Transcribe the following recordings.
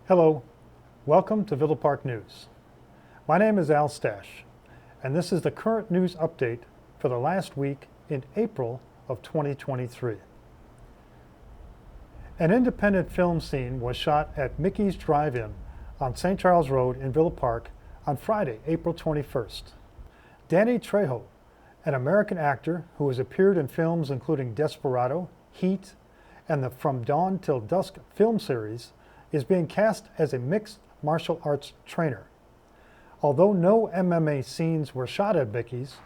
Hello, welcome to Villa Park News. My name is Al Stash, and this is the current news update for the last week in April of 2023. An independent film scene was shot at Mickey's Drive-In on St. Charles Road in Villa Park on Friday, April 21st. Danny Trejo, an American actor who has appeared in films including Desperado, Heat, and the From Dawn Till Dusk film series, is being cast as a mixed martial arts trainer. Although no MMA scenes were shot at Mickey's,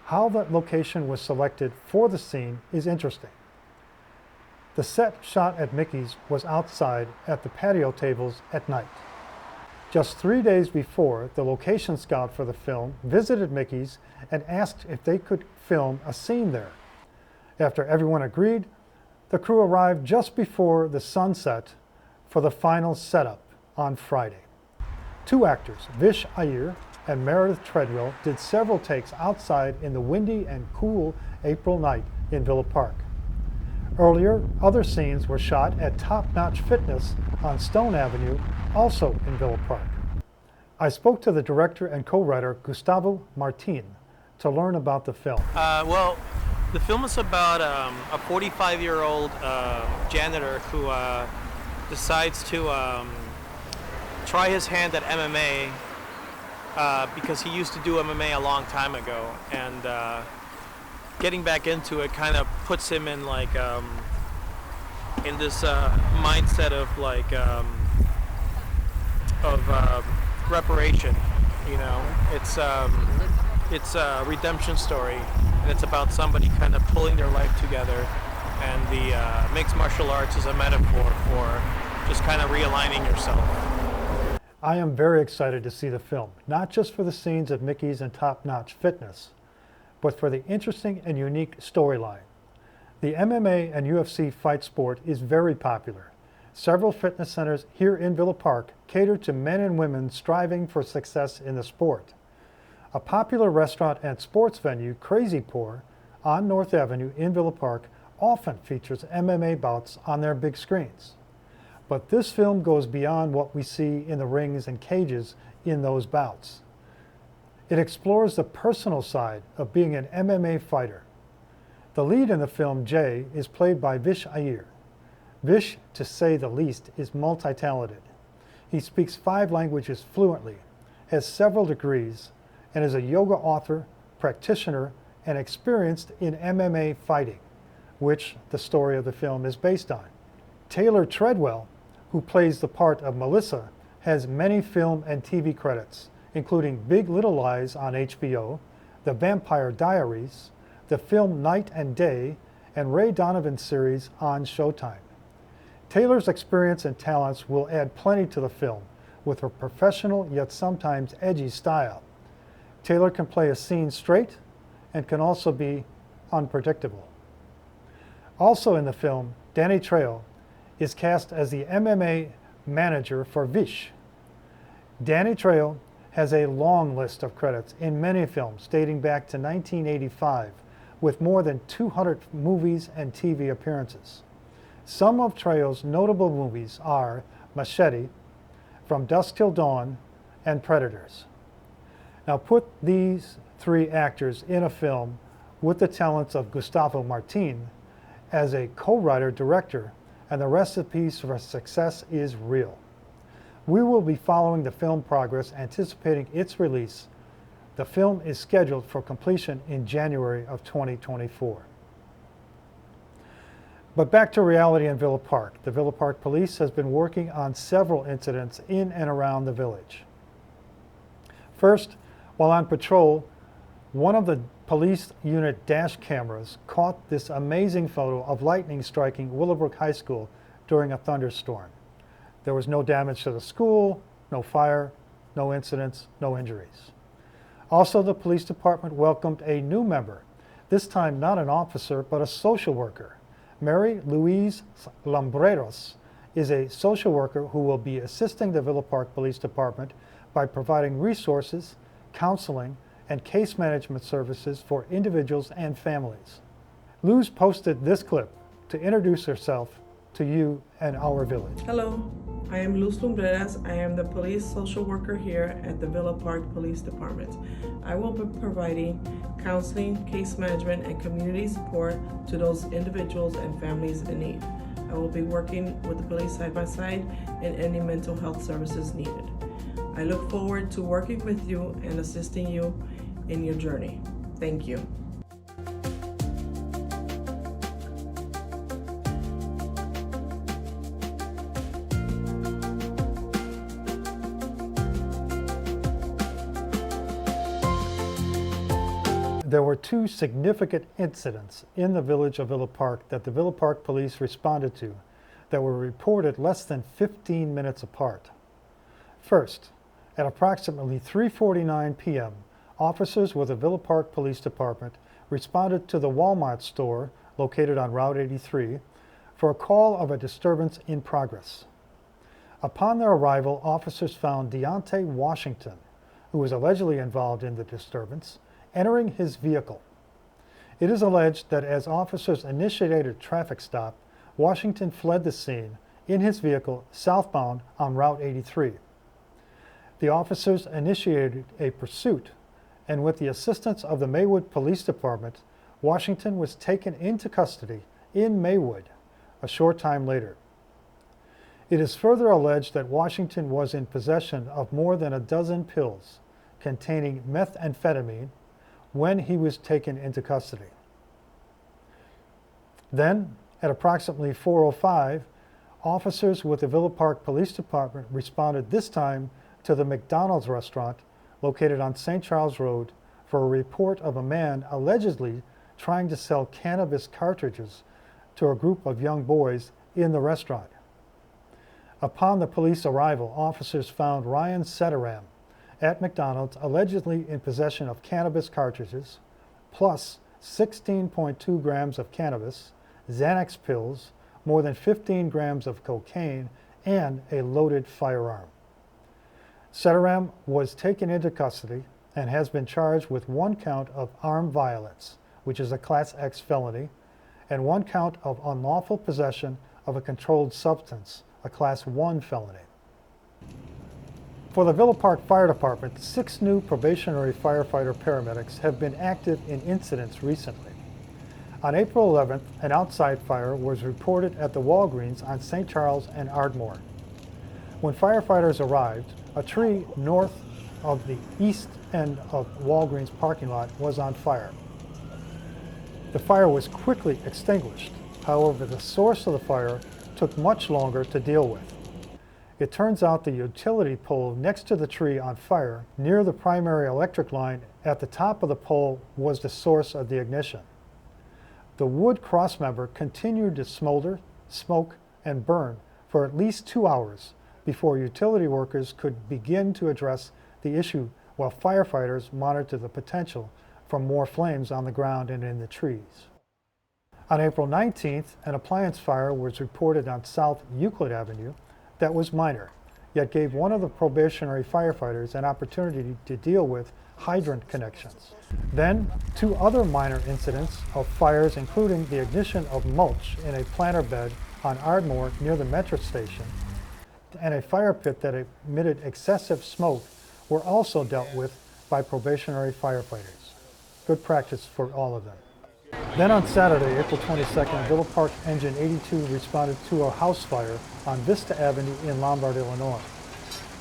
how the location was selected for the scene is interesting. The set shot at Mickey's was outside at the patio tables at night. Just 3 days before, the location scout for the film visited Mickey's and asked if they could film a scene there. After everyone agreed, the crew arrived just before the sunset for the final setup on Friday. Two actors, Vish Iyer and Meredith Treadwell, did several takes outside in the windy and cool April night in Villa Park. Earlier, other scenes were shot at Top Notch Fitness on Stone Avenue, also in Villa Park. I spoke to the director and co-writer Gustavo Martin to learn about the film. Well, the film is about a 45-year-old janitor who decides to try his hand at MMA because he used to do MMA a long time ago, and getting back into it kind of puts him in like in this mindset of like reparation. You know, it's a redemption story, and it's about somebody kind of pulling their life together. And the mixed martial arts is a metaphor for just kind of realigning yourself. I am very excited to see the film, not just for the scenes of Mickey's and Top Notch Fitness, but for the interesting and unique storyline. The MMA and UFC fight sport is very popular. Several fitness centers here in Villa Park cater to men and women striving for success in the sport. A popular restaurant and sports venue, Crazy Pour, on North Avenue in Villa Park, often features MMA bouts on their big screens. But this film goes beyond what we see in the rings and cages in those bouts. It explores the personal side of being an MMA fighter. The lead in the film, Jay, is played by Vish Iyer. Vish, to say the least, is multi-talented. He speaks 5 languages fluently, has several degrees, and is a yoga author, practitioner, and experienced in MMA fighting, which the story of the film is based on. Taylor Treadwell, who plays the part of Melissa, has many film and TV credits, including Big Little Lies on HBO, The Vampire Diaries, the film Night and Day, and Ray Donovan's series on Showtime. Taylor's experience and talents will add plenty to the film, with her professional yet sometimes edgy style. Taylor can play a scene straight and can also be unpredictable. Also in the film, Danny Trejo is cast as the MMA manager for Vish. Danny Trejo has a long list of credits in many films dating back to 1985, with more than 200 movies and TV appearances. Some of Trejo's notable movies are Machete, From Dusk Till Dawn, and Predators. Now put these 3 actors in a film with the talents of Gustavo Martin as a co-writer-director, and the recipes for success is real. We will be following the film progress, anticipating its release. The film is scheduled for completion in January of 2024. But back to reality in Villa Park. The Villa Park Police has been working on several incidents in and around the village. First, while on patrol, one of the police unit dash cameras caught this amazing photo of lightning striking Willowbrook High School during a thunderstorm. There was no damage to the school, no fire, no incidents, no injuries. Also, the police department welcomed a new member, this time not an officer, but a social worker. Mary Louise Lombreros is a social worker who will be assisting the Villa Park Police Department by providing resources, counseling, and case management services for individuals and families. Luz posted this clip to introduce herself to you and our village. Hello, I am Luz Lumbreras. I am the police social worker here at the Villa Park Police Department. I will be providing counseling, case management, and community support to those individuals and families in need. I will be working with the police side by side in any mental health services needed. I look forward to working with you and assisting you in your journey. Thank you. There were two significant incidents in the village of Villa Park that the Villa Park police responded to that were reported less than 15 minutes apart. First, at approximately 3:49 p.m., officers with the Villa Park Police Department responded to the Walmart store located on Route 83 for a call of a disturbance in progress. Upon their arrival, officers found Deontay Washington, who was allegedly involved in the disturbance, entering his vehicle. It is alleged that as officers initiated a traffic stop, Washington fled the scene in his vehicle southbound on Route 83. The officers initiated a pursuit, and with the assistance of the Maywood Police Department, Washington was taken into custody in Maywood a short time later. It is further alleged that Washington was in possession of more than a dozen pills containing methamphetamine when he was taken into custody. Then, at approximately 4:05, officers with the Villa Park Police Department responded this time to the McDonald's restaurant located on St. Charles Road for a report of a man allegedly trying to sell cannabis cartridges to a group of young boys in the restaurant. Upon the police arrival, officers found Ryan Setaram at McDonald's allegedly in possession of cannabis cartridges, plus 16.2 grams of cannabis, Xanax pills, more than 15 grams of cocaine, and a loaded firearm. Setaram was taken into custody and has been charged with one count of armed violence, which is a Class X felony, and one count of unlawful possession of a controlled substance, a Class 1 felony. For the Villa Park Fire Department, 6 new probationary firefighter paramedics have been active in incidents recently. On April 11th, an outside fire was reported at the Walgreens on St. Charles and Ardmore. When firefighters arrived, a tree north of the east end of Walgreens parking lot was on fire. The fire was quickly extinguished. However, the source of the fire took much longer to deal with. It turns out the utility pole next to the tree on fire, near the primary electric line at the top of the pole, was the source of the ignition. The wood crossmember continued to smolder, smoke, and burn for at least 2 hours before utility workers could begin to address the issue while firefighters monitored the potential for more flames on the ground and in the trees. On April 19th, an appliance fire was reported on South Euclid Avenue that was minor, yet gave one of the probationary firefighters an opportunity to deal with hydrant connections. Then, 2 other minor incidents of fires, including the ignition of mulch in a planter bed on Ardmore near the metro station, and a fire pit that emitted excessive smoke, were also dealt with by probationary firefighters. Good practice for all of them. Then on Saturday, April 22nd, Villa Park Engine 82 responded to a house fire on Vista Avenue in Lombard, Illinois.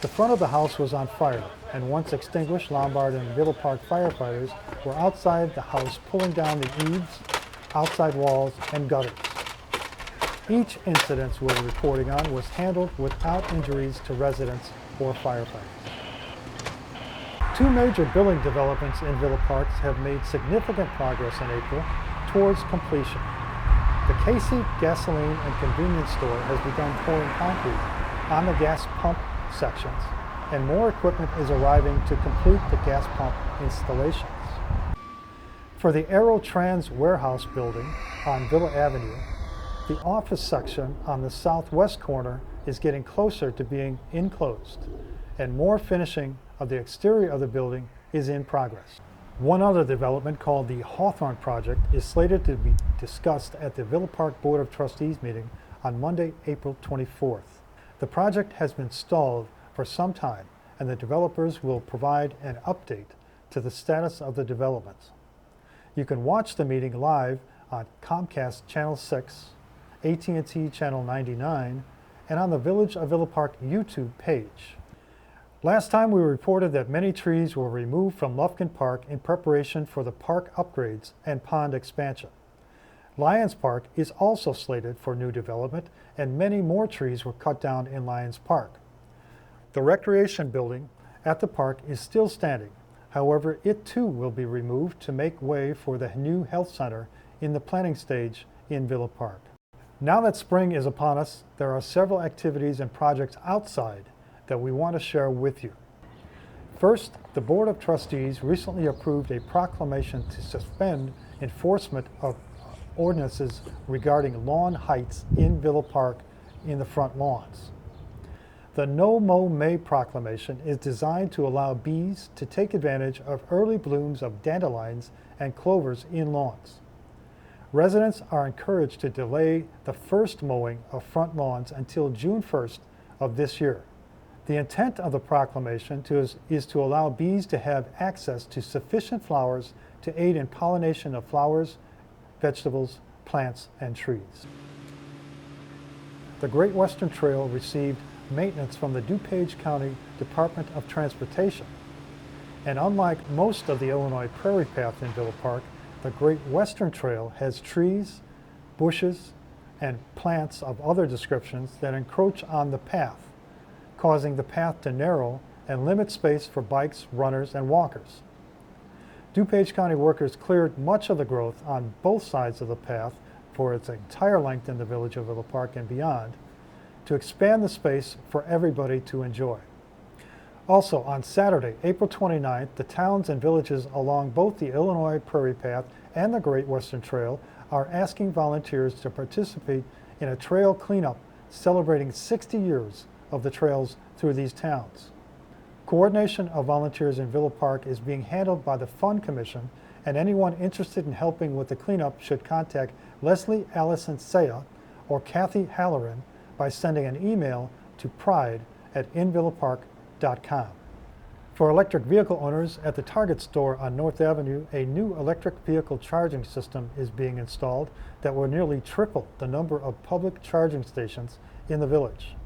The front of the house was on fire, and once extinguished, Lombard and Villa Park firefighters were outside the house pulling down the eaves, outside walls, and gutters. Each incident we're reporting on was handled without injuries to residents or firefighters. 2 major building developments in Villa Park have made significant progress in April towards completion. The Casey Gasoline and Convenience Store has begun pouring concrete on the gas pump sections, and more equipment is arriving to complete the gas pump installations. For the Aerotrans warehouse building on Villa Avenue, the office section on the southwest corner is getting closer to being enclosed, and more finishing of the exterior of the building is in progress. One other development, called the Hawthorne project, is slated to be discussed at the Villa Park Board of Trustees meeting on Monday, April 24th. The project has been stalled for some time, and the developers will provide an update to the status of the developments. You can watch the meeting live on Comcast Channel 6, AT&T Channel 99, and on the Village of Villa Park YouTube page. Last time we reported that many trees were removed from Lufkin Park in preparation for the park upgrades and pond expansion. Lions Park is also slated for new development, and many more trees were cut down in Lions Park. The recreation building at the park is still standing. However, it too will be removed to make way for the new health center in the planning stage in Villa Park. Now that spring is upon us, there are several activities and projects outside that we want to share with you. First, the Board of Trustees recently approved a proclamation to suspend enforcement of ordinances regarding lawn heights in Villa Park in the front lawns. The Mow May proclamation is designed to allow bees to take advantage of early blooms of dandelions and clovers in lawns. Residents are encouraged to delay the first mowing of front lawns until June 1st of this year. The intent of the proclamation is to allow bees to have access to sufficient flowers to aid in pollination of flowers, vegetables, plants, and trees. The Great Western Trail received maintenance from the DuPage County Department of Transportation. And unlike most of the Illinois Prairie Path in Villa Park, the Great Western Trail has trees, bushes, and plants of other descriptions that encroach on the path, causing the path to narrow and limit space for bikes, runners, and walkers. DuPage County workers cleared much of the growth on both sides of the path for its entire length in the Village of Villa Park and beyond, to expand the space for everybody to enjoy. Also, on Saturday, April 29th, the towns and villages along both the Illinois Prairie Path and the Great Western Trail are asking volunteers to participate in a trail cleanup celebrating 60 years of the trails through these towns. Coordination of volunteers in Villa Park is being handled by the Fund Commission, and anyone interested in helping with the cleanup should contact Leslie Allison Saya or Kathy Halloran by sending an email to pride@invillapark.com. For electric vehicle owners, at the Target store on North Avenue, a new electric vehicle charging system is being installed that will nearly triple the number of public charging stations in the village.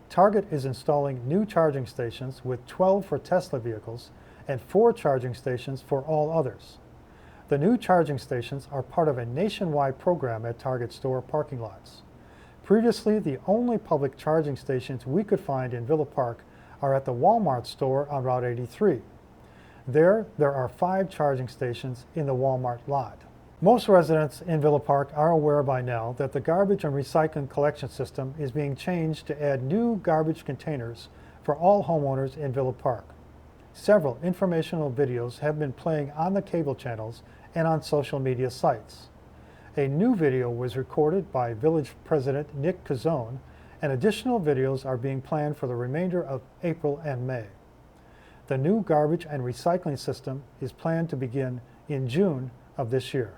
Target is installing new charging stations with 12 for Tesla vehicles and 4 charging stations for all others. The new charging stations are part of a nationwide program at Target store parking lots. Previously, the only public charging stations we could find in Villa Park are at the Walmart store on Route 83. There are 5 charging stations in the Walmart lot. Most residents in Villa Park are aware by now that the garbage and recycling collection system is being changed to add new garbage containers for all homeowners in Villa Park. Several informational videos have been playing on the cable channels and on social media sites. A new video was recorded by Village President Nick Cazzone, and additional videos are being planned for the remainder of April and May. The new garbage and recycling system is planned to begin in June of this year.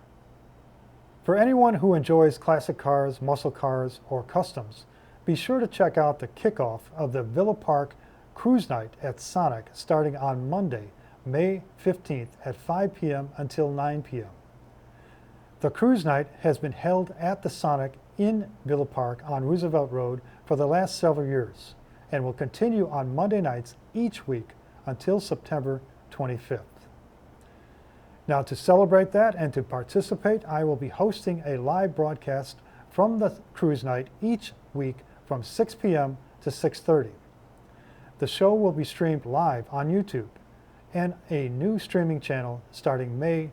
For anyone who enjoys classic cars, muscle cars, or customs, be sure to check out the kickoff of the Villa Park Cruise Night at Sonic starting on Monday, May 15th at 5 p.m. until 9 p.m. The cruise night has been held at the Sonic in Villa Park on Roosevelt Road for the last several years and will continue on Monday nights each week until September 25th. Now, to celebrate that and to participate, I will be hosting a live broadcast from the cruise night each week from 6 p.m. to 6:30. The show will be streamed live on YouTube and a new streaming channel starting May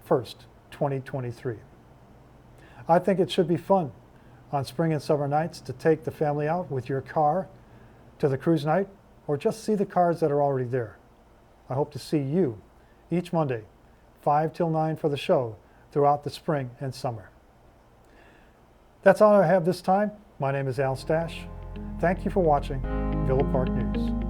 1st, 2023. I think it should be fun on spring and summer nights to take the family out with your car to the cruise night or just see the cars that are already there. I hope to see you each Monday, 5 till 9 for the show throughout the spring and summer. That's all I have this time. My name is Al Stash. Thank you for watching Villa Park News.